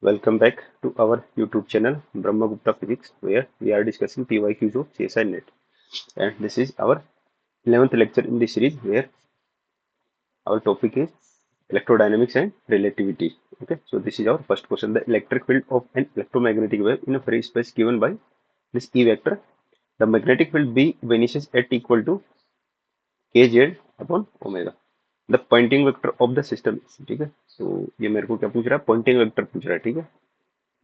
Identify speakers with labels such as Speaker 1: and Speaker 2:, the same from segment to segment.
Speaker 1: Welcome back to our YouTube channel Brahmagupta Physics, where we are discussing PYQs of CSI Net. And this is our 11th lecture in this series, where our topic is electrodynamics and relativity. Okay, so this is our first question. The electric field of an electromagnetic wave in a free space given by this E vector. The magnetic field B vanishes at equal to kz upon omega. The Poynting vector of the system. ठीक है, तो ये मेरे को क्या पूछ रहा है, पॉइंटिंग वेक्टर पूछ रहा है। ठीक है,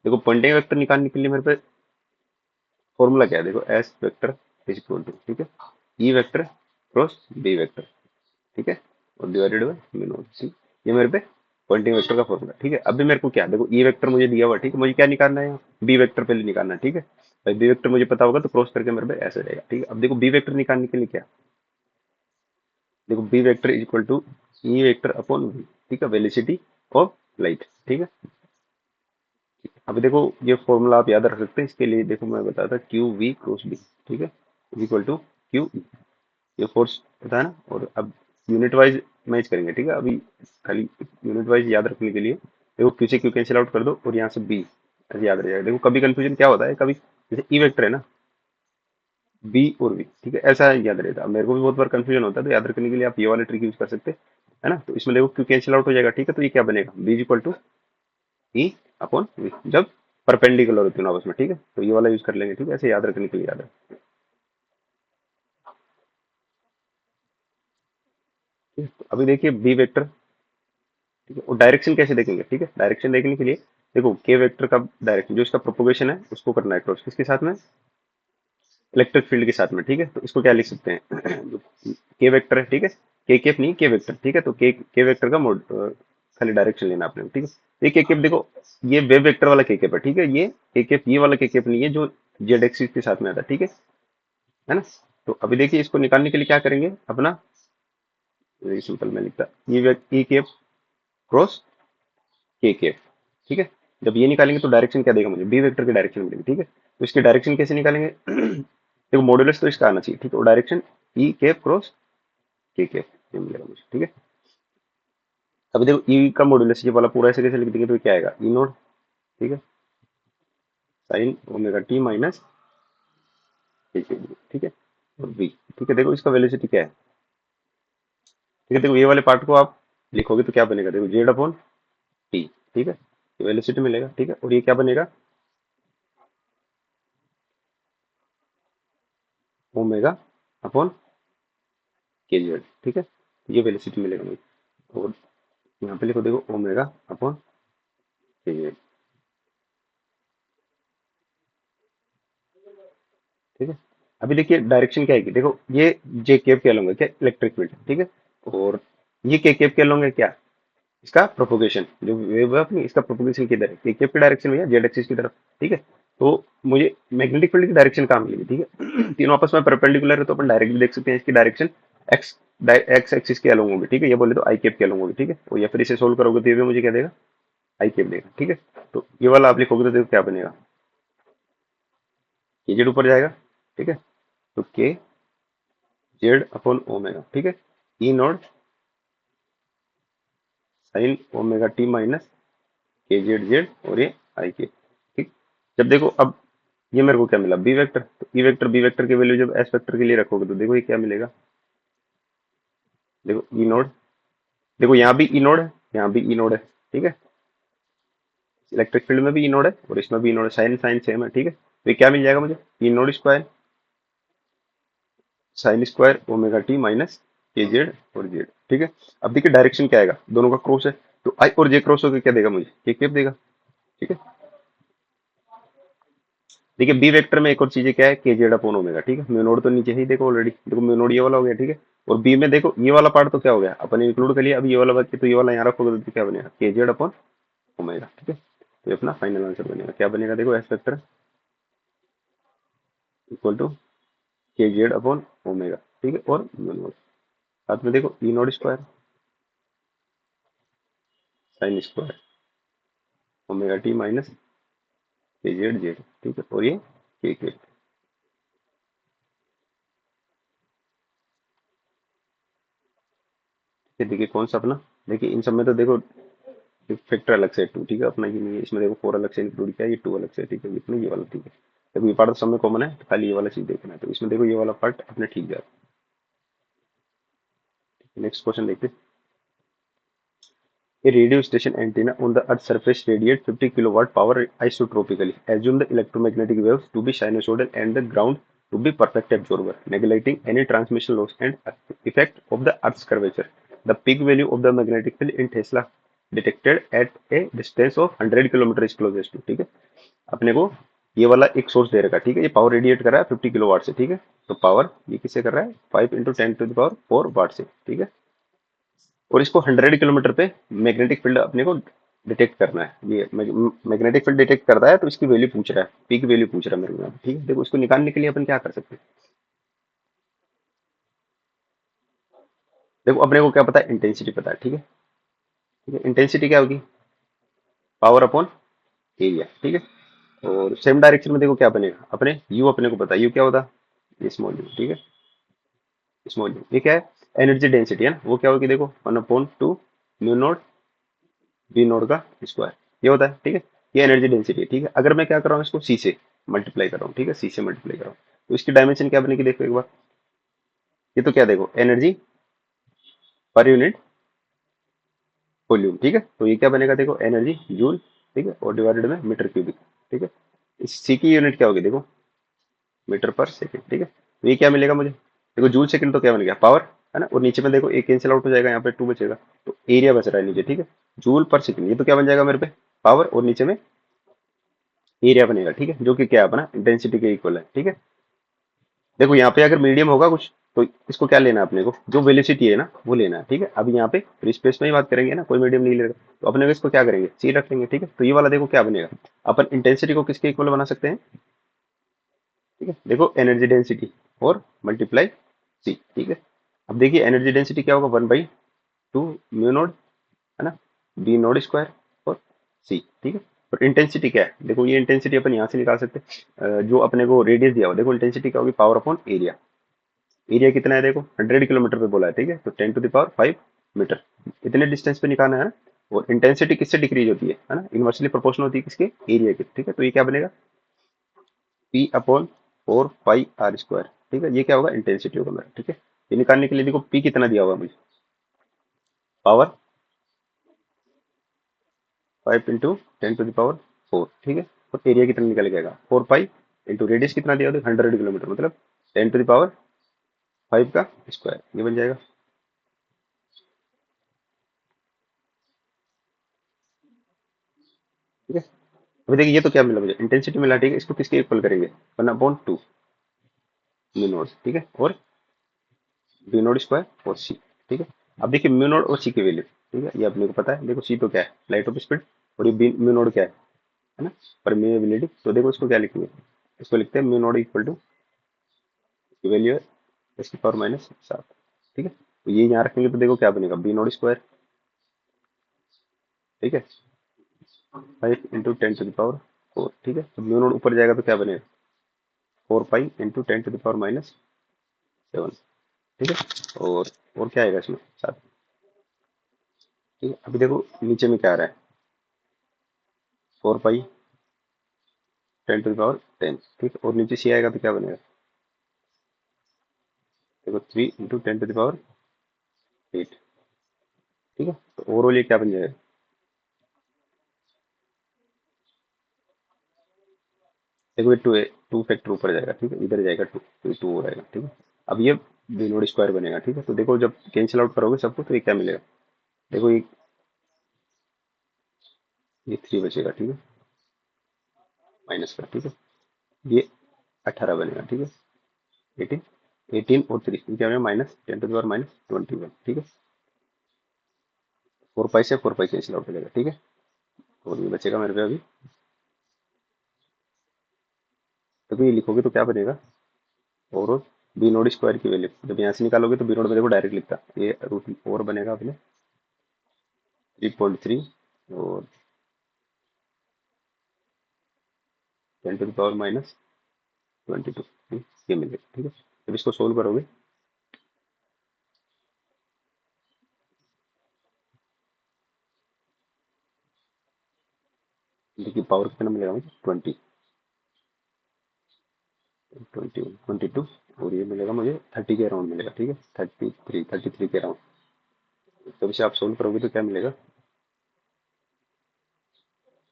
Speaker 1: देखो पॉइंटिंग वेक्टर निकालने के लिए मेरे पे फॉर्मूला क्या है, देखो S vector is equal to, ठीक है, E vector cross B vector, ठीक है, और divided by mu naught C. ये मेरे पे पॉइंटिंग वेक्टर का फॉर्मूला। ठीक है, अभी मेरे को क्या, देखो ई वेक्टर मुझे दिया हुआ, ठीक है, मुझे क्या निकालना है, बी वेक्टर पहले निकालना है। ठीक है भाई, बी वेक्टर मुझे पता होगा तो क्रॉस करके मेरे पे ऐसे रहेगा। ठीक है, अब देखो बी वेक्टर निकालने के लिए क्या, देखो B vector is equal to E vector upon V. ठीक है, वेलोसिटी ऑफ लाइट। ठीक है, अब देखो ये फॉर्मूला आप याद रख सकते हैं। इसके लिए देखो मैं बताया था क्यू वी क्रॉस बी, ठीक है, इज इक्वल टू क्यू, ये फोर्स पता है ना। और अब यूनिट वाइज मैच करेंगे। ठीक है, अभी खाली यूनिट वाइज याद रखने के लिए देखो क्यू से क्यू कैंसिल आउट कर दो और यहाँ से बी ऐसे याद रह जाएगा। देखो कभी कंफ्यूजन क्या होता है, कभी जैसे ई वेक्टर है ना, बी और वी, ठीक है, ऐसा याद रहता है। मेरे को भी बहुत बार कंफ्यूजन होता है, तो याद रखने के लिए आप ये वाले ट्रिक यूज कर सकते हैं, है ना। तो इसमें देखो क्यू कैंसिल आउट हो जाएगा। ठीक है, तो ये क्या बनेगा, B is equal to E upon V, जब परपेंडिकुलर होती है आपस में। ठीक है, तो ये वाला यूज कर लेंगे। ठीक है, ऐसे याद रखने के लिए याद है। ठीक है? तो अभी देखिए बी वेक्टर, ठीक है, और डायरेक्शन कैसे देखेंगे। ठीक है, डायरेक्शन देखने के लिए देखो के वेक्टर का डायरेक्शन जो इसका प्रोपोगेशन है उसको करना है क्रॉस किसके साथ में, इलेक्ट्रिक फील्ड के साथ में। ठीक है, तो इसको क्या लिख सकते हैं जो के वेक्टर है, ठीक है, के केप नहीं के वेक्टर। ठीक है, तो के वेक्टर का मोड खाली डायरेक्शन लेना आपने। ठीक है, ये के केप देखो, ये वेव वेक्टर वाला के केप है। ठीक है, ये के केप ये वाला के केप नहीं है जो जेड एक्सिस के साथ में आता है। ठीक है ना। तो अभी देखिए इसको निकालने के लिए क्या करेंगे अपना, सिंपल में लिखता ई केप क्रॉस के केप। ठीक है, जब ये निकालेंगे तो डायरेक्शन क्या देगा मुझे, बी वेक्टर की डायरेक्शन मिलेगी। ठीक है, तो इसकी डायरेक्शन कैसे निकालेंगे देखो मॉड्यूलस तो इसका आना चाहिए। ठीक है, और डायरेक्शन ई केप क्रॉस के केप ये मिलेगा मुझे। ठीक है, अभी देखो ई का मॉड्यूलस ये वाला पूरा ऐसे कैसे लिख देंगे, तो क्या आएगा ई नोट, ठीक है, साइन ओमेगा टी माइनस के के। ठीक है, और बी, ठीक है, देखो इसका वेलोसिटी क्या है। ठीक है, देखो ये वाले पार्ट को आप लिखोगे तो क्या बनेगा, देखो जेड अपॉन टी। ठीक है, वेलोसिटी मिलेगा। ठीक है, और ये क्या बनेगा, ओमेगा अपॉन के जेड। ठीक है, ये वेलोसिटी मिलेगा मुझे। और यहाँ पे लिखो देखो ओमेगा अपॉन के जेड। ठीक है, अभी देखिए डायरेक्शन क्या है, देखो ये जे केप क्या लूंगा, क्या इलेक्ट्रिक फील्ड। ठीक है, और ये के केप क्या लूंगा, क्या इसका प्रोपोगेशन, जो वेव है अपनी इसका प्रोपोगेशन किधर है, के केप की डायरेक्शन में या जेड एक्सिस की तरफ। ठीक है, तो मुझे मैग्नेटिक फील्ड की डायरेक्शन कहाँ मिलेगी। ठीक है तीनों आपस में परपेंडिकुलर है, तो अपन डायरेक्ट भी देख सकते हैं इसकी डायरेक्शन एक्स एक्स एक्सिस के अलॉन्ग होगी। ठीक है, ये बोले तो आई केप के अलॉन्ग होगी। ठीक है, और या फिर इसे सोल्व करोगे तो ये भी मुझे क्या देगा, आई केप देगा। ठीक है, तो ये वाला आप लिखोगे तो देखो क्या बनेगा, के जेड ऊपर जाएगा। ठीक है, तो के जेड अपॉन ओमेगा। ठीक है, E naught sine omega T minus K Z Z और ये आई के। ठीक, जब देखो अब ये मेरे को क्या मिला, बी वेक्टर, तो ई वेक्टर बी वेक्टर की वैल्यू जब एस वेक्टर के लिए रखोगे तो देखो ये क्या मिलेगा, देखो ई नोड, देखो यहाँ भी ई नोड है, यहाँ भी ई नोड है। ठीक है, इलेक्ट्रिक फील्ड में भी ई नोड है और इसमें भी ई नोड है, साइन साइन सेम है। ठीक है, तो ये क्या मिल जाएगा मुझे, ई node square sine square omega T minus K Z और जेड। ठीक है, अब देखिए डायरेक्शन क्या आएगा, दोनों का क्रॉस है, तो आई और जे क्रॉस होकर क्या देगा मुझे, के केप देगा। ठीक है, देखिए बी वेक्टर में एक और चीज क्या है, के जेड अपॉन ओमेगा। ठीक है, म्यू नोड तो नीचे ही देखो ऑलरेडी, देखो म्यू नोड ये वाला हो गया। ठीक है, और बी में देखो ये वाला पार्ट तो क्या हो गया, अपन इंक्लूड कर लिया। अब ये वाला बाकी, तो ये वाला यहाँ रखोगे तो क्या बनेगा, के जेड अपॉन ओमेगा। ठीक है, तो ये अपना फाइनल आंसर बनेगा, क्या बनेगा, देखो एस वेक्टर इक्वल टू के जेड अपॉन ओमेगा। ठीक है, और म्यू नोड साथ में देखो ई node square sine square omega T minus K Z Z. ठीक है, और ये के। देखिए कौन सा अपना, देखिए इन सब में तो देखो फैक्टर अलग से 2, ठीक है, अपना ये नहीं है, इसमें देखो 4 अलग से इंक्लूड किया, ये 2 अलग से, ठीक है, इतना ये वाला ठीक है। देखो ये पार्ट तो सब में कॉमन है, तो खाली ये वाला चीज देखना है, तो इसमें देखो ये वाला पार्ट अपने ठीक जा रहा है। नेक्स्ट क्वेश्चन देखते हैं। A radio station antenna on the Earth's surface radiates 50 kilowatt power isotropically. Assume the electromagnetic waves to be sinusoidal and the ground to be perfect absorber, neglecting any transmission loss and effect of the Earth's curvature. The peak value of the magnetic field in Tesla detected at a distance of 100 kilometre is closest to, ठीक है। अपने को ये वाला एक source दे रखा है, ठीक है, ये पावर रेडिएट कर रहा है 50 किलो वाट से, ठीक है। तो पावर ये किससे कर रहा है, 5 × 10⁻⁴ वाट से, ठीक है। और इसको 100 किलोमीटर पे मैग्नेटिक फील्ड अपने को डिटेक्ट करना है। ये मैग्नेटिक फील्ड डिटेक्ट करता है, तो इसकी वैल्यू पूछ रहा है, पी की वैल्यू पूछ रहा है मेरे को यहाँ पे, ठीक है। देखो इसको निकालने के लिए अपन क्या कर सकते हैं। देखो अपने को क्या पता है, इंटेंसिटी पता है, ठीक है। ठीक है, इंटेंसिटी क्या होगी, पावर अपॉन एरिया, ठीक है। और सेम डायरेक्शन में देखो क्या बनेगा, अपने यू अपने को पता है, यू क्या होता है, स्मॉल यू, ठीक है, स्मॉल यू। ये क्या है, एनर्जी डेंसिटी है ना, वो क्या होगी, देखो 1/2 म्यू नॉट बी नोड का स्क्वायर, ये होता है, ठीक है। ये एनर्जी डेंसिटी है, ठीक है। अगर मैं क्या कर रहा हूँ, इसको सी से मल्टीप्लाई कर रहा हूँ, ठीक है, सी से मल्टीप्लाई कर रहा हूँ, तो इसकी डायमेंशन क्या बनेगी, देखो एक बार। ये तो क्या, देखो एनर्जी पर यूनिट वॉल्यूम, ठीक है। तो ये क्या बनेगा, देखो एनर्जी जूल, ठीक है, और डिवाइडेड में मीटर क्यूबिक, ठीक है। इस सी की यूनिट क्या होगी, देखो मीटर पर सेकेंड, ठीक है। तो ये क्या मिलेगा मुझे, देखो जूल सेकंड तो क्या बन गया, पावर, है ना। और नीचे में देखो एक कैंसिल आउट हो जाएगा, यहाँ पे 2 बचेगा, तो एरिया बच रहा है नीचे, ठीक है। जूल पर सेकंड, ये तो क्या बन जाएगा मेरे पे, पावर, और नीचे में एरिया बनेगा, ठीक है, जो कि क्या है अपना इंटेंसिटी के इक्वल है, ठीक है। देखो यहाँ पे अगर मीडियम होगा कुछ, तो इसको क्या लेना है अपने को, जो वेलोसिटी है ना वो लेना है, ठीक है। अब यहाँ पे फ्री स्पेस में ही बात करेंगे ना, कोई मीडियम नहीं लेगा, तो अपने को इसको क्या करेंगे, सी रख लेंगे, ठीक है। तो ये वाला देखो क्या बनेगा, अपन इंटेंसिटी को किसके इक्वल बना सकते हैं, ठीक है। देखो एनर्जी डेंसिटी और मल्टीप्लाई सी, ठीक है। अब देखिए एनर्जी डेंसिटी क्या होगा, 1/2 म्यू नोड, है ना, बी नोड स्क्वायर और सी, ठीक है। और इंटेंसिटी क्या है, देखो ये इंटेंसिटी अपन यहाँ से निकाल सकते हैं, जो अपने को रेडियस दिया हुआ, देखो इंटेंसिटी क्या होगी, पावर अपॉन एरिया। एरिया कितना है, देखो 100 किलोमीटर पे बोला है, ठीक है, तो 10⁵ मीटर, इतने डिस्टेंस पे निकालना है ना। और इंटेंसिटी किससे डिक्रीज होती है ना, इनवर्सली प्रोपोर्शनल होती है किसके, एरिया के, ठीक है। तो ये क्या बनेगा, P/4 πr², ठीक है। ये क्या होगा, इंटेंसिटी होगा मेरा, ठीक है। ये निकालने के लिए देखो P कितना दिया हुआ है मुझे, पावर 5 × 10⁴, ठीक है। और एरिया कितना निकल जाएगा, 4 पाई इंटू रेडियस कितना दिया होगा, 100 किलोमीटर, मतलब 10⁵ का स्क्वायर, ये बन जाएगा, ठीक है। अभी देखिए ये तो क्या मिला मुझे, इंटेंसिटी मिला, ठीक है। इसको किसके इक्वल करेंगे, 1/2 म्यू नोड, ठीक है, और बी नोड स्क्वायर और सी, ठीक है। अब देखिए म्यू नोड और सी की वैल्यू, ठीक है, ये अपने को पता है। देखो सी तो क्या है, लाइट ऑफ स्पीड, और ये बी म्यू नोड क्या है ना, परमेबिलिटी। तो देखो इसको क्या लिखेंगे, इसको लिखते हैं mu naught equal to, value है 10⁻⁷, ठीक है। तो ये यहाँ रखेंगे तो देखो क्या बनेगा, बी नोड स्क्वायर, ठीक है, 5 × 10⁴, ठीक है। तो म्यू नोड ऊपर जाएगा तो क्या बनेगा, 4 पाई × 10⁻⁷, ठीक है। और क्या आएगा इसमें साथ, ठीक है। अभी देखो नीचे में क्या आ रहा है, 4 पाई 10⁻⁻, ठीक है। और नीचे सी आएगा तो क्या बनेगा, देखो 3 × 10⁸, ठीक है। तो ओवरऑल ये क्या बन जाएगा, देखो ये 2 फैक्टर ऊपर जाएगा, ठीक है, इधर जाएगा 2, तो ये 2 हो जाएगा, ठीक है। अब ये बी नोड स्क्वायर बनेगा, ठीक है। तो देखो जब कैंसिल आउट करोगे सबको, तो ये क्या मिलेगा, देखो ये 3 बचेगा, ठीक है, माइनस का, ठीक है। ये 18 बनेगा, ठीक है, 18, 18 और 3, ये क्या बनेगा, -10⁻⁻21, ठीक है। 4 पाई से 4 पाई कैंसिल आउट हो जाएगा, ठीक है। और ये बचेगा मेरे पे अभी, तो ये लिखोगे तो क्या बनेगा, और बी नोड स्क्वायर की वैल्यू जब यहाँ से निकालोगे, तो बी नोड में देखो डायरेक्ट लिखता, ये √4 बनेगा अपने 3.3 और 10⁻⁻22, ये मिलेगा, ठीक है। जब इसको सोल्व करोगे, देखिए पावर कितना मिलेगा मुझे 20, 22 और ये मिलेगा मुझे 30 के अराउंड मिलेगा, ठीक है 33 के अराउंड। तो इसे आप सोल्व करोगे तो क्या मिलेगा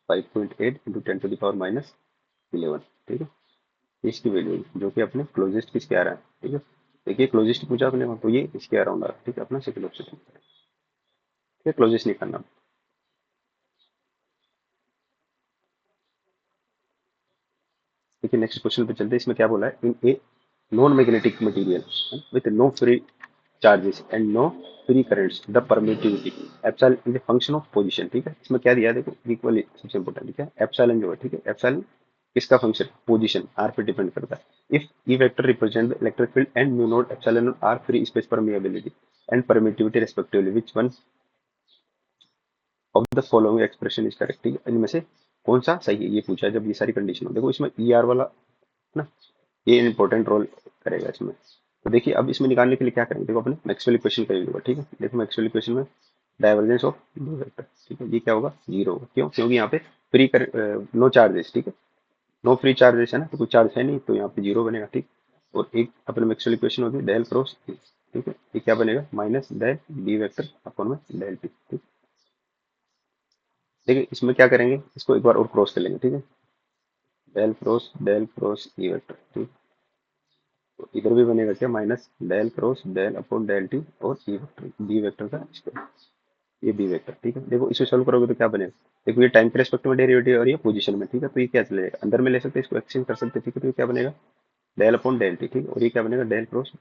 Speaker 1: 5.8 इंटू 10⁻⁻11, ठीक है। इसकी वैल्यू जो कि अपने क्लोजेस्ट किसके आ रहा है, ठीक है। देखिए क्लोजेस्ट पूछा अपने को, तो ये इसके अराउंड आ रहा है, ठीक है, अपना सेकंड ऑप्शन, ठीक है, क्लोजेस्ट नहीं करना। देखिए नेक्स्ट क्वेश्चन पे चलते हैं, इसमें क्या बोला है, in a non magnetic material with no free charges and no free currents the permittivity epsilon is a function of position, ठीक है। इसमें क्या दिया है देखो, इक्वली सबसे इंपॉर्टेंट, ठीक है, एप्सिलॉन जो है, ठीक है, एप्सिलॉन किसका फंक्शन, पोजीशन आर पे डिपेंड करता है। If E vector represent the electric field and mu naught epsilon are free space permeability and permittivity respectively which one of the following expression is correct, ठीक है, इनमें से कौन सा सही है, ये पूछा है। जब ये सारी कंडीशन हो, देखो इसमें ई आर वाला ना, ये इंपॉर्टेंट रोल करेगा इसमें। तो देखिए अब इसमें निकालने के लिए क्या करेंगे, देखो अपने मैक्सवेल इक्वेशन का यूज होगा, ठीक है। देखो मैक्सवेल इक्वेशन में डाइवर्जेंस ऑफ दो वेक्टर, ठीक है, ये क्या होगा, जीरो होगा, क्यों, क्योंकि यहाँ पे फ्री कर नो चार्जेस, ठीक है, नो फ्री चार्जेस है ना, तो कोई चार्ज है नहीं, तो यहाँ पे जीरो बनेगा, ठीक। और एक अपने मैक्सवेल इक्वेशन होगी डेल क्रॉस ए, ठीक है, ये क्या बनेगा minus del D vector upon में डेल टी, ठीक। देखिए इसमें क्या करेंगे, इसको एक बार और क्रॉस कर लेंगे, ठीक है, डेल क्रॉस ई वेक्टर, ठीक। तो इधर भी बनेगा क्या minus del cross del upon del T और ई वेक्टर बी वेक्टर का स्क्वायर, ये बी वेक्टर, ठीक है। देखो इसे सॉल्व करोगे तो क्या बनेगा, देखो ये टाइम के रेस्पेक्ट में डेरिवेटिव और ये पोजीशन में, ठीक है, तो ये क्या चलेगा, अंदर में ले सकते हैं, इसको एक्सचेंज कर सकते हैं, ठीक है, तो ये क्या बनेगा डेल अपॉन डेल टी, ठीक है, और ये क्या बनेगा डेल क्रॉस,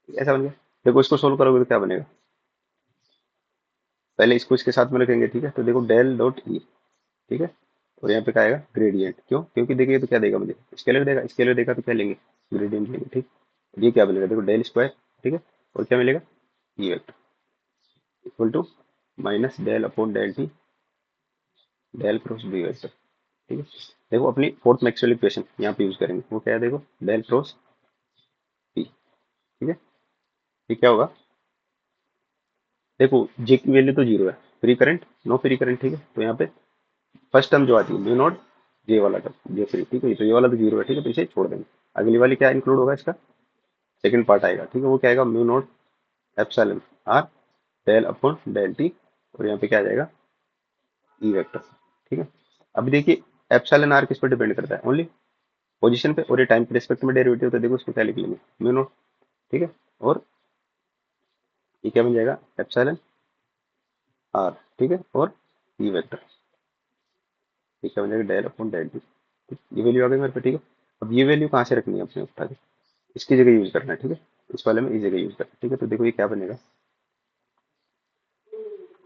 Speaker 1: ऐसा बन गया। देखो इसको सोल्व करोगे तो क्या बनेगा, पहले इसको इसके साथ में रखेंगे, ठीक है, तो देखो डेल डॉट ई, ठीक है, और यहाँ पे क्या आएगा ग्रेडियंट, क्यों, क्योंकि देखिए तो क्या देगा मुझे, स्केलर देगा, स्केलर देगा तो क्या लेंगे ग्रेडियंट लेंगे, ठीक। ये क्या बनेगा देखो डेल स्क्वायर, ठीक है, और क्या मिलेगा E vector equal to minus del upon del t del cross B vector, ठीक है। देखो अपनी फोर्थ मैक्सवेल इक्वेशन यहाँ पे यूज करेंगे, वो क्या है देखो डेल क्रॉस पी, ठीक है, ये क्या होगा, देखो जे की वैल्यू तो जीरो है, free current no free current, ठीक है, तो यहाँ पे फर्स्ट टर्म जो आती है म्यू नॉट जे वाला टर्म जे फ्री, ठीक है, तो ये वाला तो जीरो है, ठीक है, तो इसे छोड़ देंगे। अगली वाली क्या इंक्लूड होगा, इसका सेकंड पार्ट आएगा, ठीक है, वो क्या आएगा mu naught epsilon r del upon del T, और यहाँ पे क्या आ जाएगा ई वेक्टर, ठीक है। अभी देखिए एप्सिलॉन आर किस पर डिपेंड करता है, ओनली पोजीशन पे, और ये टाइम के रिस्पेक्ट में डेरिवेटिव होता है, देखो इसको क्या लिख लेंगे म्यू नॉट, ठीक है, और ये क्या बन जाएगा एप्सिलॉन आर, ठीक है, और ई वेक्टर, ये क्या बन जाएगा डेल अपॉन डेल टी, ठीक, ये वैल्यू आ गई मेरे पे, ठीक है। अब ये वैल्यू कहाँ से रखनी है अपने उठा के, इसकी जगह यूज करना है, ठीक है, इस वाले में इस जगह यूज करना है, ठीक है, तो देखो ये क्या बनेगा,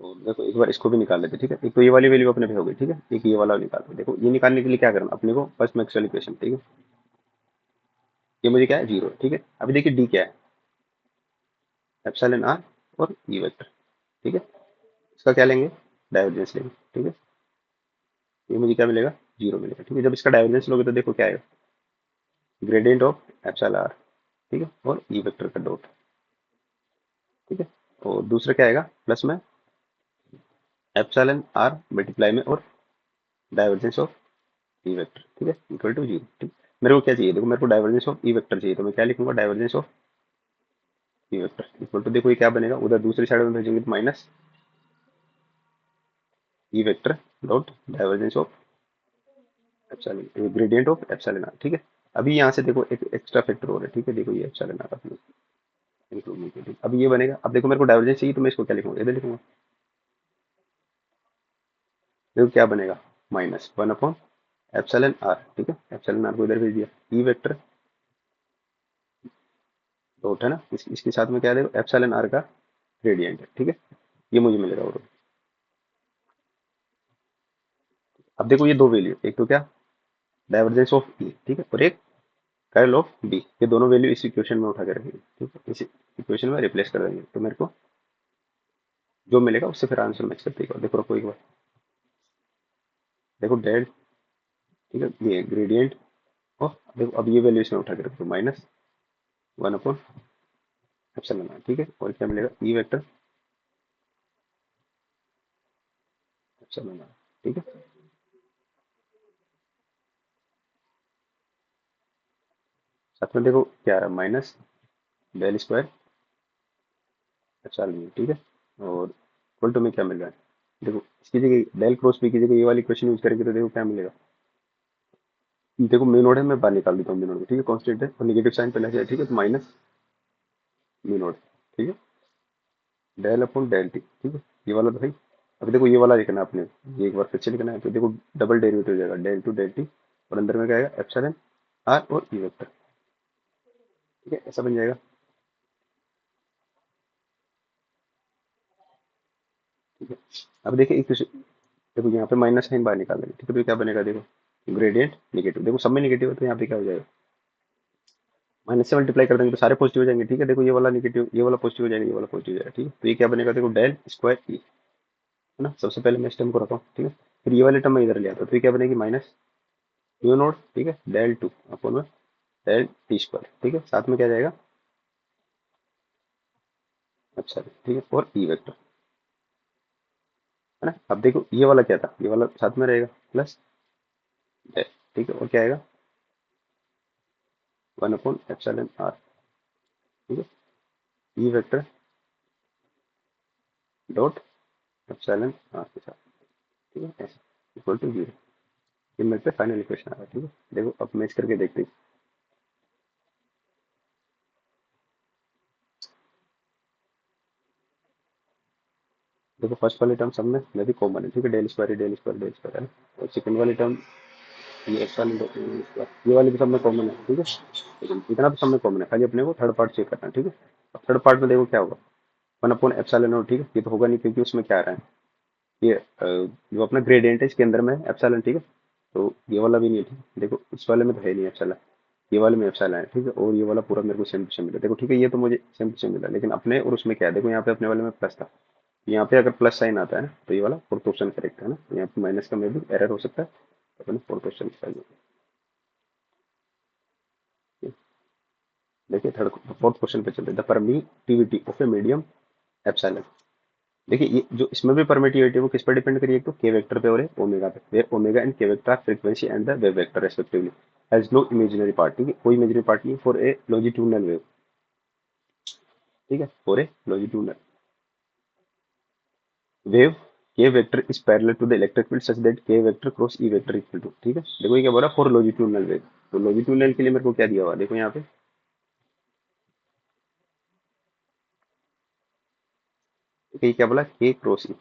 Speaker 1: और देखो एक बार इसको भी निकाल लेते हैं, ठीक है, एक तो ये वाली वैल्यू अपने पे हो गई, ठीक है, एक ये वाला निकालते हैं। देखो ये निकालने के लिए क्या करना अपने को, फर्स्ट मैक्सवेल इक्वेशन, ठीक है, ये मुझे क्या है जीरो, ठीक है। अभी देखिए डी क्या है एप्सिलॉन आर और ई वेक्टर, ठीक है, इसका क्या लेंगे डाइवर्जेंस लेंगे, ठीक है, ये मुझे क्या मिलेगा जीरो मिलेगा, ठीक है। जब इसका डाइवर्जेंस लोगे तो देखो क्या आएगा ग्रेडियंट ऑफ एप्सिलॉन आर, ठीक है, और ई वेक्टर का डॉट, ठीक है, और दूसरा क्या आएगा प्लस में एप्सिलॉन आर मल्टीप्लाई में और डाइवर्जेंस ऑफ ई वेक्टर, ठीक है, इक्वल टू जीरो, ठीक। मेरे को क्या चाहिए देखो, मेरे को डाइवर्जेंस ऑफ ई वेक्टर चाहिए, तो मैं क्या लिखूंगा divergence of E vector equal to, देखो ये क्या बनेगा, उधर दूसरी साइड में भेजेंगे तो minus E vector dot divergence of epsilon gradient of epsilon r, ठीक है। अभी यहाँ से देखो एक एक्स्ट्रा फैक्टर हो रहा है, ठीक है, देखो ये एप्सिलॉन आर अपने इंक्लूड नहीं किया, ठीक। अब ये बनेगा, अब देखो मेरे को डाइवर्जेंस चाहिए तो मैं इसको क्या लिखूंगा इधर लिखूंगा, देखो क्या बनेगा minus one upon epsilon r, ठीक है, एप्सिलॉन आर को इधर भेज दिया, ई वेक्टर डॉट है ना, इसके साथ में क्या है देखो एप्सिलॉन आर का ग्रेडियंट है, ठीक है, ये मुझे मिलेगा। और अब देखो ये दो वैल्यू, एक तो क्या डाइवर्जेंस ऑफ ई, ठीक है, और एक कर्ल ऑफ बी, ये दोनों वैल्यू इस इक्वेशन में उठा के रखेंगे, ठीक है, इस इक्वेशन में रिप्लेस कर देंगे, तो मेरे को जो मिलेगा उससे फिर आंसर मैच करते हैं। देखो रखो एक बार, देखो डेल, ठीक है, ये ग्रेडियंट ऑफ, देखो अब ये वैल्यू इसमें उठा के रखो minus one upon epsilon r, ठीक है, और क्या मिलेगा ई वेक्टर एप्सिलॉन आर, ठीक है। साथ में देखो क्या आ रहा है, minus del square epsilon mu, ठीक है। और इक्वल टू में क्या मिल रहा है, देखो इसकी जगह डेल क्रॉस बी की जगह ये वाली इक्वेशन यूज करेंगे तो देखो क्या मिलेगा। देखो म्यू नोड है, मैं बाहर निकाल देता हूँ म्यू नोड को, ठीक है, कांस्टेंट है और नेगेटिव साइन पहले से है, ठीक है, तो माइनस म्यू नोड, ठीक है, डेल अपॉन डेल टी, ठीक है, ये वाला तो भाई। अब देखो ये वाला लिखना है आपने, ये एक बार फिर से लिखना है, तो देखो डबल डेरिवेटिव हो जाएगा डेल टू डेल टी, और अंदर में क्या आएगा एप्सिलॉन आर और ई वेक्टर, ठीक है, ऐसा बन जाएगा। ठीक है, अब देखिए एक देखो यहाँ पे माइनस साइन बाहर निकाल देंगे, ठीक है, तो ये क्या बनेगा देखो, ग्रेडियंट नेगेटिव, देखो सब में नेगेटिव है तो यहाँ पे क्या हो जाएगा, माइनस से मल्टीप्लाई कर देंगे तो सारे पॉजिटिव हो जाएंगे, ठीक है, देखो ये वाला नेगेटिव, ये वाला पॉजिटिव हो जाएगा, ये वाला पॉजिटिव हो जाएगा, ठीक है, तो ये क्या बनेगा देखो डेल स्क्वायर ई, है ना, सबसे पहले मैं इस टर्म को रखा हूँ, ठीक है, फिर ये वाले टर्म में इधर ले आता हूँ, तो ये क्या बनेगी माइनस म्यू नोड, ठीक है, डेल टू अपॉन में डेल टी स्क्वायर, ठीक है, साथ में क्या जाएगा अच्छा, ठीक है, और ई वेक्टर, है ना। अब देखो ये वाला क्या था, ये वाला साथ में रहेगा प्लस डेल, ठीक है, और क्या आएगा 1 अपॉन एप्सिलॉन आर, ठीक है, E vector dot epsilon r के साथ, ठीक है, ऐसे इक्वल टू 0, ये मेरे पे फाइनल इक्वेशन आ रहा है, ठीक है। देखो अब मैच करके देखते हैं। देखो फर्स्ट वाले टर्म सब में भी कॉमन है, ठीक है, del square del square del square है ना, और सेकंड वाली टर्म ये एप्सिलॉन डॉट स्क्वायर, ये वाली भी सब में कॉमन है, ठीक है, लेकिन इतना तो सब में कॉमन है, खाली अपने को थर्ड पार्ट चेक करना है, ठीक है। अब थर्ड पार्ट में देखो क्या होगा, 1 अपॉन एप्सिलॉन, ठीक है, ये तो होगा नहीं क्योंकि उसमें क्या आ रहा है, ये जो अपना ग्रेडियंट है इसके अंदर में एप्सिलॉन, ठीक है, तो ये वाला भी नहीं है, ठीक है, देखो इस वाले में तो है नहीं एप्सिलॉन, ये वाले में एप्सिलॉन है, ठीक है, और ये वाला पूरा मेरे को सेम टू सेम मिला, देखो ठीक है, ये तो मुझे सेम टू सेम मिला, लेकिन अपने और उसमें क्या है, देखो यहाँ पे अपने वाले में प्लस था, यहाँ पे अगर प्लस साइन आता है ना तो ये वाला फोर्थ ऑप्शन करेक्ट है ना, यहाँ पे माइनस का में भी एरर हो सकता है, तो अपने फोर्थ ऑप्शन चाहिए। देखिए थर्ड फोर्थ क्वेश्चन पे चलते हैं, the permittivity of a medium epsilon, देखिए ये जो इसमें भी परमिटिविटी है वो किस पर डिपेंड करिए, तो के वेक्टर पे और ओमेगा पे, where omega and K vector are frequency and the wave vector respectively, has no imaginary part, ठीक है, कोई इमेजिनरी पार्ट नहीं फॉर ए लॉन्जिट्यूडनल वेव, ठीक है, for a longitudinal wave K vector is parallel to the electric field such that K vector cross E vector equal to, ठीक है, देखो ये क्या बोला फॉर लॉन्जिट्यूडनल वेव, तो लॉन्जिट्यूडनल के लिए मेरे को क्या दिया हुआ देखो यहाँ पे, ठीक है, ये क्या बोला के क्रॉस ई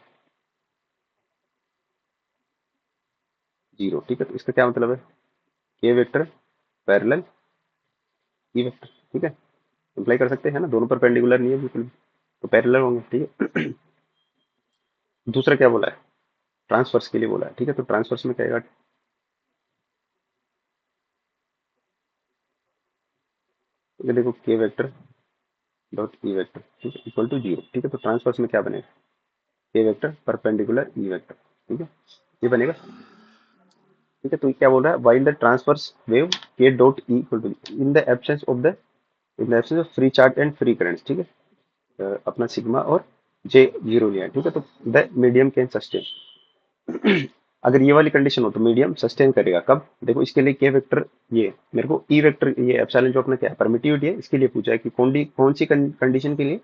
Speaker 1: 0, ठीक है, तो इसका क्या मतलब है, के वेक्टर पैरेलल ई वेक्टर, ठीक है, अप्लाई कर सकते हैं ना, दोनों परपेंडिकुलर नहीं है बिल्कुल भी, तो पैरेलल होंगे, ठीक है। दूसरा क्या बोला है, ट्रांसफर्स के लिए बोला है, ठीक है, तो ट्रांसफर्स में क्या आएगा, ठीक है, देखो के वेक्टर डॉट ई वेक्टर, ठीक है, इक्वल टू 0, ठीक है, तो ट्रांसफर्स में क्या बनेगा, के वेक्टर परपेंडिकुलर ई वेक्टर, ठीक है, ये बनेगा, ठीक है, तो ये क्या बोल रहा है, वाइल द ट्रांसफर्स वेव के dot E equal to in the absence of the, in the absence of free charge and free currents, ठीक है, अपना सिग्मा और जे 0 लिया है, ठीक है, तो द मीडियम कैन सस्टेन, अगर ये वाली कंडीशन हो तो मीडियम सस्टेन करेगा कब, देखो इसके लिए के वेक्टर, ये मेरे को ई वेक्टर, ये एप्सिलॉन जो अपना क्या है परमिटिविटी है, इसके लिए पूछा है कि कौन सी कंडीशन के लिए,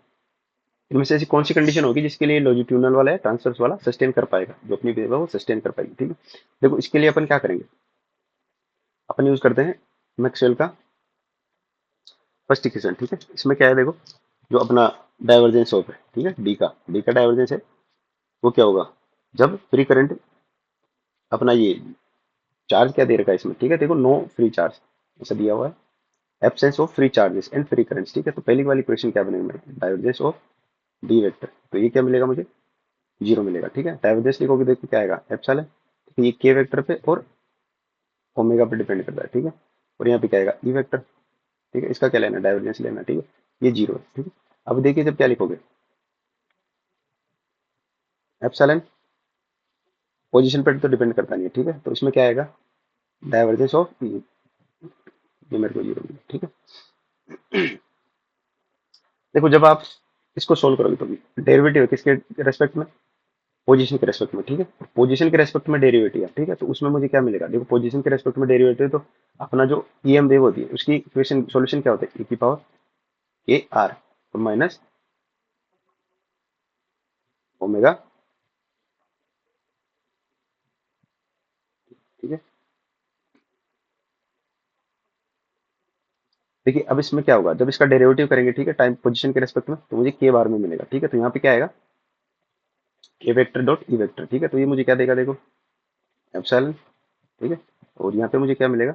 Speaker 1: इनमें से ऐसी कौन सी कंडीशन होगी जिसके लिए लॉन्जिट्यूडनल वाला है ट्रांसवर्स वाला सस्टेन कर पाएगा, जो अपनी वेव है वो सस्टेन कर पाएगी, ठीक है। देखो इसके लिए अपन क्या करेंगे, अपन यूज करते हैं मैक्सवेल का फर्स्ट इक्वेशन, ठीक है, इसमें क्या है देखो, जो अपना डाइवर्जेंस ऑफ है, ठीक है, डी का डाइवर्जेंस है, वो क्या होगा, जब फ्री करंट अपना ये चार्ज क्या दे रखा है इसमें, ठीक है, देखो नो फ्री चार्ज ऐसा दिया हुआ है, absence of free charges and free currents, ठीक है, तो पहली वाली इक्वेशन क्या बनेगी मेरे, डाइवर्जेंस ऑफ डी वेक्टर, तो ये क्या मिलेगा मुझे 0 मिलेगा, ठीक है, डाइवर्जेंस लिखोगे देखो क्या आएगा एप्सिलॉन, तो ये के वेक्टर पे और ओमेगा पे डिपेंड करता है, ठीक है, और यहाँ पे क्या आएगा ई वेक्टर, ठीक है, इसका क्या लेना डाइवर्जेंस लेना, ठीक है, ये 0 है, ठीक है। अब देखिए जब क्या लिखोगे, एप्सिलॉन पोजीशन पर तो डिपेंड करता नहीं है, ठीक है, तो इसमें क्या आएगा डाइवर्जेंस ऑफ ई, ये मेरे को 0 मिला, ठीक है। देखो जब आप इसको सोल्व करोगे तो डेरिवेटिव है किसके रेस्पेक्ट में, पोजीशन के रेस्पेक्ट में, ठीक है। पोजीशन के रेस्पेक्ट में डेरिवेटिव है, ठीक है, तो उसमें मुझे क्या मिलेगा, देखो पोजीशन के रेस्पेक्ट में डेरिवेटिव, तो अपना जो ईएम वेव होती है उसकी इक्वेशन सॉल्यूशन क्या होता है, e की power A R minus omega, ठीक है। देखिए अब इसमें क्या होगा, जब इसका डेरिवेटिव करेंगे, ठीक है, टाइम पोजीशन के रेस्पेक्ट में, तो मुझे के बार में मिलेगा, ठीक है। तो यहाँ पे क्या आएगा, के वेक्टर डॉट ई वेक्टर, ठीक है। तो ये मुझे क्या देगा, देखो एप्सिलॉन, ठीक है। और यहाँ पे मुझे क्या मिलेगा,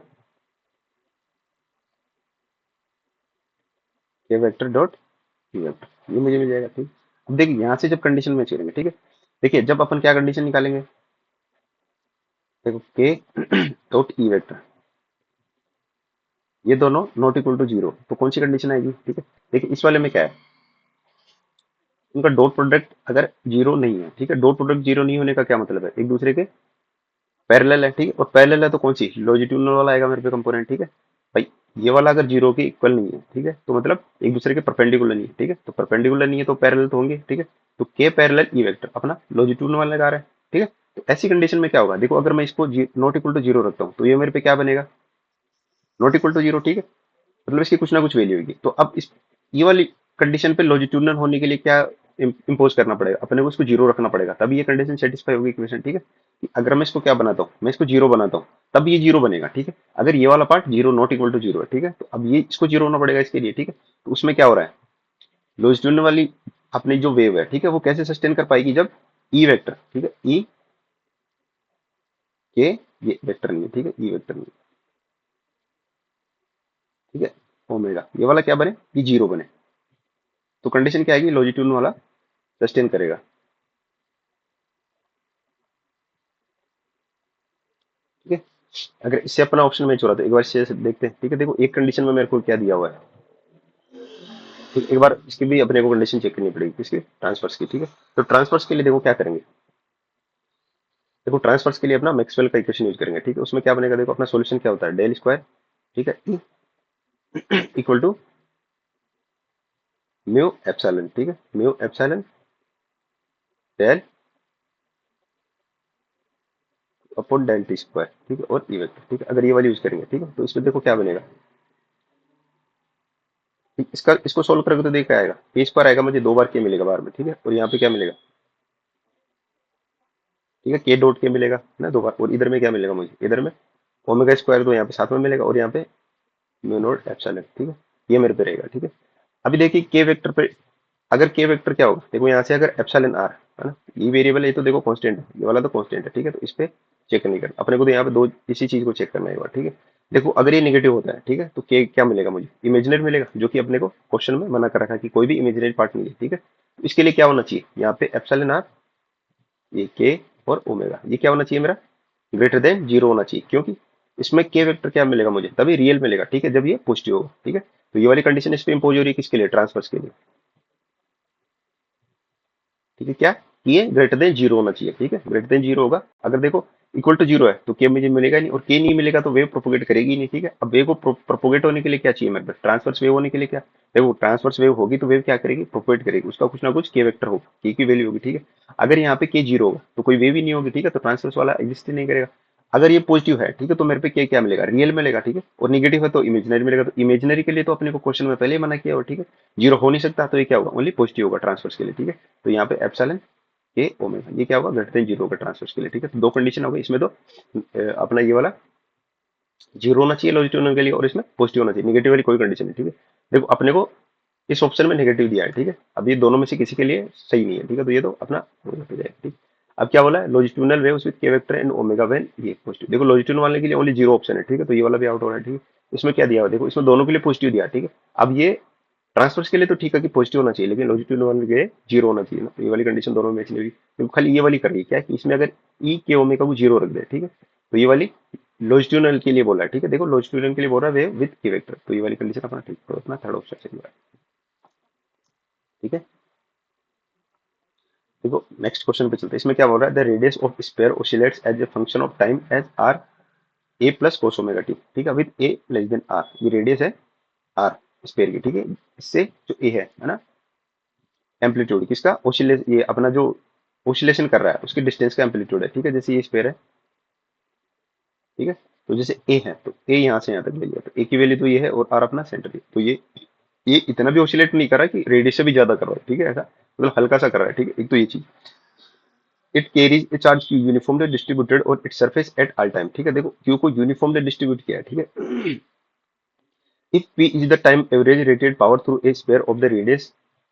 Speaker 1: के वेक्टर डॉट ई वेक्टर, ये मुझे मिल जाएगा, ठीक। अब देखिए यहाँ से जब कंडीशन मैच करेंगे, ठीक है, देखिए जब अपन क्या कंडीशन निकालेंगे, देखो के डॉट ई वेक्टर, ये दोनों नॉट इक्वल टू जीरो, तो कौन सी कंडीशन आएगी, ठीक है। देखिए इस वाले में क्या है, उनका डॉट प्रोडक्ट अगर जीरो नहीं है, ठीक है, डॉट प्रोडक्ट जीरो नहीं होने का क्या मतलब है, एक दूसरे के पैरेलल है, ठीक है। और पैरेलल है तो कौन सी, लॉजिट्यूडनल वाला आएगा मेरे पे कंपोनेंट, ठीक है भाई। ये वाला अगर जीरो के इक्वल नहीं है, ठीक है, तो मतलब एक दूसरे के परपेंडिकुलर नहीं है, ठीक है। तो परपेंडिकुलर नहीं है तो पैरेलल तो होंगे, ठीक है। तो के पैरेलल ई वेक्टर अपना लॉजिट्यूडनल वाला लगा रहा है, ठीक है। तो ऐसी कंडीशन में क्या होगा, देखो अगर मैं इसको नॉट इक्वल टू जीरो रखता हूँ तो ये मेरे पे क्या बनेगा, नॉट इक्वल टू जीरो, ठीक है। मतलब इसकी कुछ ना कुछ वैल्यू होगी। तो अब इस ये वाली कंडीशन पे लॉजिट्यूडनल होने के लिए क्या इम्पोज करना पड़ेगा, अपने को इसको जीरो रखना पड़ेगा, तभी ये कंडीशन सेटिस्फाई होगी इक्वेशन, ठीक है। कि अगर मैं इसको क्या बनाता हूँ, मैं इसको जीरो बनाता हूँ, तब ये जीरो बनेगा, ठीक है। अगर ये वाला part zero not equal to zero है, ठीक है, तो अब ये इसको जीरो होना पड़ेगा इसके लिए, ठीक है। तो उसमें क्या हो रहा है, लॉजिट्यूडनल वाली अपनी जो वेव है, ठीक है, वो कैसे सस्टेन कर पाएगी, जब ई वेक्टर, ठीक है, ई के ये वेक्टर नहीं है, ठीक है, ई वेक्टर नहीं है, ठीक है। ओमेगा ये वाला क्या बने, ये जीरो बने, तो कंडीशन क्या आएगी, लॉजिट्यूडनल वाला सस्टेन करेगा, ठीक है। अगर इससे अपना ऑप्शन मैच हो रहा है तो एक बार इससे देखते हैं, ठीक है। देखो एक कंडीशन में मेरे को क्या दिया हुआ है, ठीक, एक बार इसकी भी अपने को कंडीशन चेक करनी पड़ेगी, किसकी, ट्रांसफर्स की, ठीक है। तो ट्रांसफर्स के लिए देखो क्या करेंगे, देखो ट्रांसफर्स के लिए अपना मैक्सवेल का इक्वेशन यूज करेंगे, ठीक है। उसमें क्या बनेगा, देखो अपना सॉल्यूशन क्या होता है, डेल स्क्वायर, ठीक है, इक्वल टू म्यू एप्सिलॉन, ठीक है, mu epsilon del upon del t square, ठीक है, और ई वेक्टर, ठीक है। अगर ये वाली यूज करेंगे, ठीक है, तो इसमें देखो क्या बनेगा, ठीक, इसका इसको सोल्व करोगे तो देखा आएगा, पी स्क्वायर आएगा, मुझे दो बार के मिलेगा बार में, ठीक है। और यहाँ पे क्या मिलेगा, ठीक है, के डॉट के मिलेगा ना दो बार, और इधर में क्या मिलेगा मुझे, इधर में ओमेगा स्क्वायर तो यहाँ पे साथ में मिलेगा, और यहाँ पे म्यू नॉट एप्सिलॉन, ठीक है। ये मेरे पे रहेगा, ठीक है। अभी देखिए के वेक्टर पे, अगर के वेक्टर क्या होगा, देखो यहाँ से अगर एप्सिलॉन आर है ना, ये वेरिएबल है, ये तो देखो कांस्टेंट है, ये वाला तो कांस्टेंट है, ठीक है। तो इस पे चेक नहीं करना अपने को, तो यहाँ पे दो इसी चीज को चेक करना है एक बार, ठीक है। देखो अगर ये नेगेटिव होता है, ठीक है, तो के क्या मिलेगा मुझे, इमेजिनरी मिलेगा, जो कि अपने को क्वेश्चन में मना कर रखा है कि कोई भी इमेजिनरी पार्ट नहीं है, ठीक है। तो इसके लिए क्या होना चाहिए, यहाँ पे एप्सिलॉन आर, ये के और ओमेगा, ये क्या होना चाहिए मेरा, ग्रेटर देन जीरो होना चाहिए, क्योंकि इसमें के वेक्टर क्या मिलेगा मुझे, तभी रियल मिलेगा, ठीक है, जब ये पॉजिटिव होगा, ठीक है। तो ये वाली कंडीशन इस पे इंपोज हो रही है, किसके लिए, ट्रांसफर्स के लिए, ठीक है। क्या, ये ग्रेटर देन जीरो होना चाहिए, ठीक है, ग्रेटर देन जीरो होगा। अगर देखो इक्वल टू जीरो है तो के मुझे मिलेगा नहीं, और के नहीं मिलेगा तो वेव प्रोपोगेट करेगी नहीं, ठीक है। अब वेव को प्रोपोगेट होने के लिए क्या चाहिए मेरे पास, ट्रांसफर्स वेव होने के लिए क्या, देखो ट्रांसफर्स वेव होगी तो वेव क्या करेगी, प्रोपोगेट करेगी, उसका कुछ ना कुछ के वेक्टर होगा, के की वैल्यू होगी, ठीक है। अगर यहाँ पे के जीरो होगा तो कोई वेव ही नहीं होगी, ठीक है, तो ट्रांसफर्स वाला एग्जिस्ट ही नहीं करेगा। अगर ये पॉजिटिव है, ठीक है, तो मेरे पे के क्या मिलेगा, रियल मिलेगा, ठीक है। और निगेटिव है तो इमेजिनरी मिलेगा, तो इमेजिनरी के लिए तो अपने को क्वेश्चन में पहले ही मना किया हो, ठीक है, जीरो हो नहीं सकता, तो ये क्या होगा, ओनली पॉजिटिव होगा ट्रांसफर्स के लिए, ठीक है। तो यहाँ पे एप्सिलॉन के ओमेगा, ये क्या होगा, ग्रेटर देन जीरो होगा ट्रांसफर्स के लिए, ठीक है। तो दो कंडीशन हो गई इसमें, तो अपना ये वाला जीरो होना चाहिए लॉजिट्यूडनल के लिए, और इसमें पॉजिटिव होना चाहिए, निगेटिव वाली कोई कंडीशन नहीं, ठीक है। देखो अपने को इस ऑप्शन में नेगेटिव दिया है, ठीक है। अब ये दोनों में से किसी के लिए सही नहीं है, ठीक है, तो ये तो अपना हो जाएगा, ठीक। अब क्या बोला है, लॉजिट्यूडनल वेव्स विद के वेक्टर एंड ओमेगा व्हेन ये पॉजिटिव, देखो लॉजिट्यूडनल वाले के लिए ओनली जीरो ऑप्शन है, ठीक है, तो ये वाला भी आउट हो रहा है, ठीक है। इसमें क्या दिया हुआ है, देखो इसमें दोनों के लिए पॉजिटिव दिया है, ठीक है। अब ये ट्रांसफर्स के लिए तो ठीक है कि पॉजिटिव होना चाहिए, लेकिन लॉजिट्यूडनल वाले के लिए जीरो होना चाहिए ना, तो ये वाली कंडीशन दोनों में मैच नहीं होगी, क्योंकि खाली ये वाली कर रही है क्या है कि इसमें अगर ई के ओमेगा को जीरो रख दे, ठीक है, तो ये वाली लॉजिट्यूडनल के लिए बोला है, ठीक है। देखो लॉजिट्यूडनल के लिए बोल रहा है वेव विद के वेक्टर, तो ये वाली कंडीशन अपना ठीक, तो अपना थर्ड ऑप्शन सही हुआ है, ठीक है। देखो नेक्स्ट क्वेश्चन पे चलते हैं, इसमें क्या बोल रहा है, the radius of sphere oscillates as a function of time as r a plus cos omega t, ठीक है, with a less than r, ये रेडियस है आर स्फीयर की, ठीक है। इससे जो ए है ना, एम्पलीट्यूड किसका, ओसिलेट, ये अपना जो ऑसिलेशन कर रहा है उसकी डिस्टेंस का एम्पलीट्यूड है, ठीक है। जैसे ये स्फीयर है, ठीक है, तो जैसे ए है तो ए यहाँ से यहाँ तक ले लिया, तो ए की वैल्यू तो ये है और आर अपना सेंटर है, तो ये इतना भी ऑसिलेट नहीं कर रहा कि रेडियस से भी ज्यादा कर रहा है, ठीक है, ऐसा मतलब हल्का सा कर रहा है, ठीक है। एक तो ये चीज, it carries a charge uniformly distributed और it surface at all time, ठीक है। देखो क्यू को यूनिफॉर्मली डिस्ट्रीब्यूट किया है, ठीक है। If P is the time average radiated power through a sphere of the radius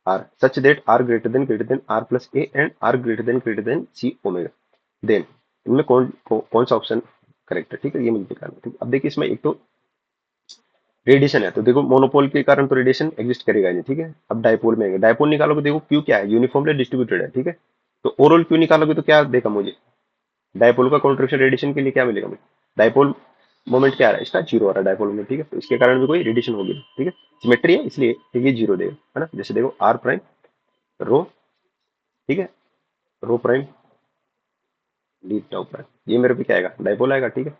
Speaker 1: r such that r greater than r plus a and r greater than c omega, then इनमें कौन सा option correct है, ठीक है, ये मुझे निकालना है, ठीक है। अब देखिए इसमें एक तो रेडिएशन है, तो देखो मोनोपोल के कारण तो रेडिएशन एग्जिस्ट करेगा नहीं, ठीक है। अब डायपोल में आएगा, डायपोल निकालोगे, देखो क्यू क्या है, यूनिफॉर्मली डिस्ट्रीब्यूटेड है, ठीक है। तो ओवरऑल क्यू निकालोगे तो क्या देगा मुझे, डायपोल का कॉन्ट्रिब्यूशन रेडिएशन के लिए क्या मिलेगा मुझे, डायपोल मोमेंट क्या आ रहा है इसका, जीरो आ रहा है डायपोल मोमेंट, ठीक है। तो इसके कारण भी कोई रेडिएशन होगी, ठीक है, सिमेट्री है इसलिए ये जीरो देगा, है ना। जैसे देखो आर प्राइम रो, ठीक है, रो प्राइम डी टाउ प्राइम, ये मेरे पे क्या आएगा, डायपोल आएगा, ठीक है।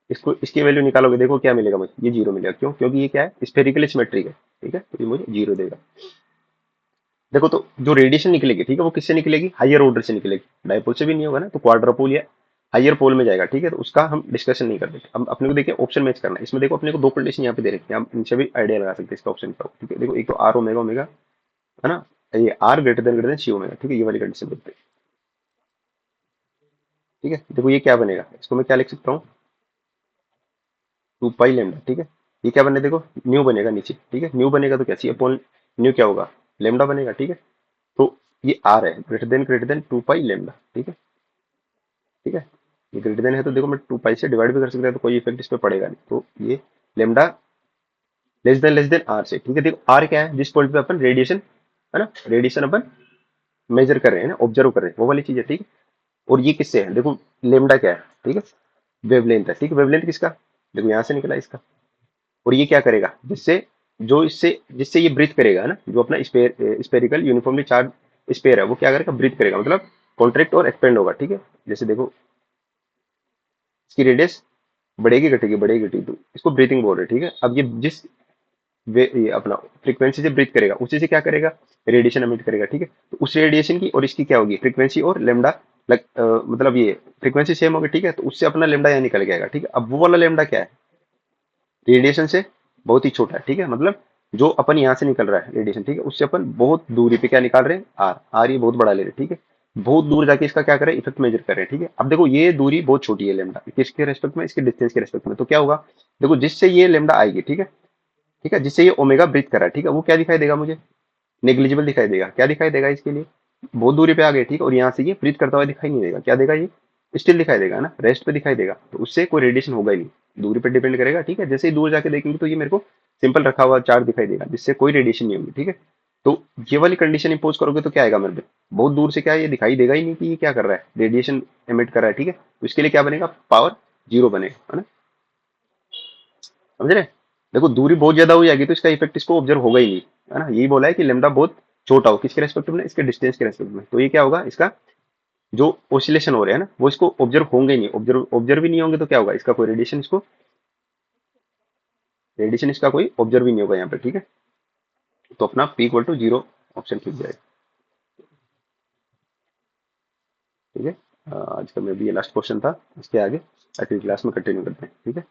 Speaker 1: इसको इसकी वैल्यू निकालोगे, देखो क्या मिलेगा मुझे, ये जीरो मिलेगा, क्यों, क्योंकि ये क्या है, स्फेरिकल सिमेट्रिक है, ठीक है, तो ये मुझे जीरो देगा। देखो तो जो रेडिएशन निकलेगी, ठीक है, वो किससे निकलेगी, हायर ऑर्डर से निकलेगी, डायपोल से भी नहीं होगा ना, तो क्वाड्रापोल या हायर पोल में जाएगा, ठीक है। तो उसका हम डिस्कशन नहीं करते, अब अपने को देखिए ऑप्शन मैच करना है। इसमें देखो अपने को दो कंडीशन यहाँ पे दे रखी है, हम इनसे भी आइडिया लगा सकते हैं इसका ऑप्शन का, ठीक है। देखो एक तो आर ओमेगा ओमेगा, है ना, ये r greater than c omega, ठीक है, ये वाली कंडीशन बोलते हैं, ठीक है। देखो ये क्या बनेगा, इसको मैं क्या लिख सकता हूँ, टू पाई लेमडा, ठीक है। ये क्या बने, देखो न्यू बनेगा नीचे, ठीक है, न्यू बनेगा तो क्या सी अपॉन न्यू क्या होगा, लेमडा बनेगा, ठीक है। तो ये आर है greater than two pi lambda, ठीक है, ठीक है। ये ग्रेटर देन है तो देखो मैं टू पाई से डिवाइड भी कर सकता है, तो कोई इफेक्ट इस पे पड़ेगा नहीं, तो ये लेमडा लेस देन आर से, ठीक है। देखो आर क्या है, जिस पॉइंट पे अपन रेडिएशन, है ना, रेडिएशन अपन मेजर कर रहे हैं ना, ऑब्जर्व कर रहे हैं, वो वाली चीज है, ठीक है। और ये किससे है, देखो लेमडा क्या है, ठीक है, वेवलेंथ है, ठीक है। वेवलेंथ किसका, देखो यहाँ से निकला इसका, और ये क्या करेगा, जिससे जो इससे जिससे ये ब्रीथ करेगा, है ना, जो अपना स्पेरिकल यूनिफॉर्मली चार्ज स्पेयर है, वो क्या करेगा, ब्रीथ करेगा, मतलब कॉन्ट्रैक्ट और एक्सपेंड होगा, ठीक है। जैसे देखो इसकी रेडियस बढ़ेगी घटेगी, बढ़ेगी घटेगी, तो इसको ब्रीथिंग बोल रहे हैं, ठीक है। अब ये जिस ये अपना फ्रीक्वेंसी से ब्रीथ करेगा, उसी से क्या करेगा, रेडिएशन एमिट करेगा, ठीक है। तो उस रेडिएशन की और इसकी क्या होगी फ्रीक्वेंसी और लेमडा, मतलब ये फ्रीक्वेंसी सेम होगी, ठीक है। तो उससे अपना लेमडा यहाँ निकल के आएगा, ठीक है। अब वो वाला लेमडा क्या है, रेडिएशन से बहुत ही छोटा है, ठीक है, मतलब जो अपन यहाँ से निकल रहा है रेडिएशन, ठीक है, उससे अपन बहुत दूरी पे क्या निकाल रहे हैं, आर, आर ये बहुत बड़ा ले रहे हैं, ठीक है। बहुत दूर जाके इसका क्या करें, इफेक्ट मेजर कर रहे हैं, ठीक है। अब देखो ये दूरी बहुत छोटी है लेमडा, किसके रेस्पेक्ट में, इसके डिस्टेंस के रेस्पेक्ट में, तो क्या होगा, देखो जिससे ये लेमडा आएगी, ठीक है, ठीक है, जिससे ये ओमेगा ब्रीथ कर रहा है, ठीक है, वो क्या दिखाई देगा मुझे, नेग्लिजिबल दिखाई देगा, क्या दिखाई देगा इसके लिए, बहुत दूरी पे आ गए, ठीक है, और यहाँ से ये ब्रीथ करता हुआ दिखाई नहीं देगा, क्या देगा ये, स्टिल दिखाई देगा ना, रेस्ट पे दिखाई देगा, तो उससे कोई रेडिएशन होगा ही नहीं, दूरी पे डिपेंड करेगा, ठीक है। जैसे ही दूर जाके देखेंगे तो ये मेरे को सिंपल रखा हुआ चार्ज दिखाई देगा, जिससे कोई रेडिएशन नहीं होगी, ठीक है। तो ये वाली कंडीशन इंपोज करोगे तो क्या आएगा मेरे पे, बहुत दूर से क्या ये दिखाई देगा ही नहीं कि ये क्या कर रहा है, रेडिएशन एमिट कर रहा है, ठीक है। तो इसके लिए क्या बनेगा, पावर जीरो बनेगा, है ना, समझ रहे। देखो दूरी बहुत ज्यादा हो जाएगी तो इसका इफेक्ट इसको ऑब्जर्व होगा ही नहीं, है ना। यही बोला है कि लेमडा बहुत छोटा हो, किसके रेस्पेक्ट में, इसके डिस्टेंस के रेस्पेक्ट में, तो ये क्या होगा, इसका जो ऑसिलेशन हो रहे हैं ना वो इसको ऑब्जर्व होंगे ही नहीं, ऑब्जर्व ही नहीं होंगे तो क्या होगा, इसका कोई रेडिएशन इसका कोई ऑब्जर्व ही नहीं होगा यहाँ पे, ठीक है। तो अपना P equal to zero option ठीक जाएगा, ठीक है। आज का में भी ये लास्ट क्वेश्चन था, इसके आगे अगली क्लास में कंटिन्यू करते हैं, ठीक है।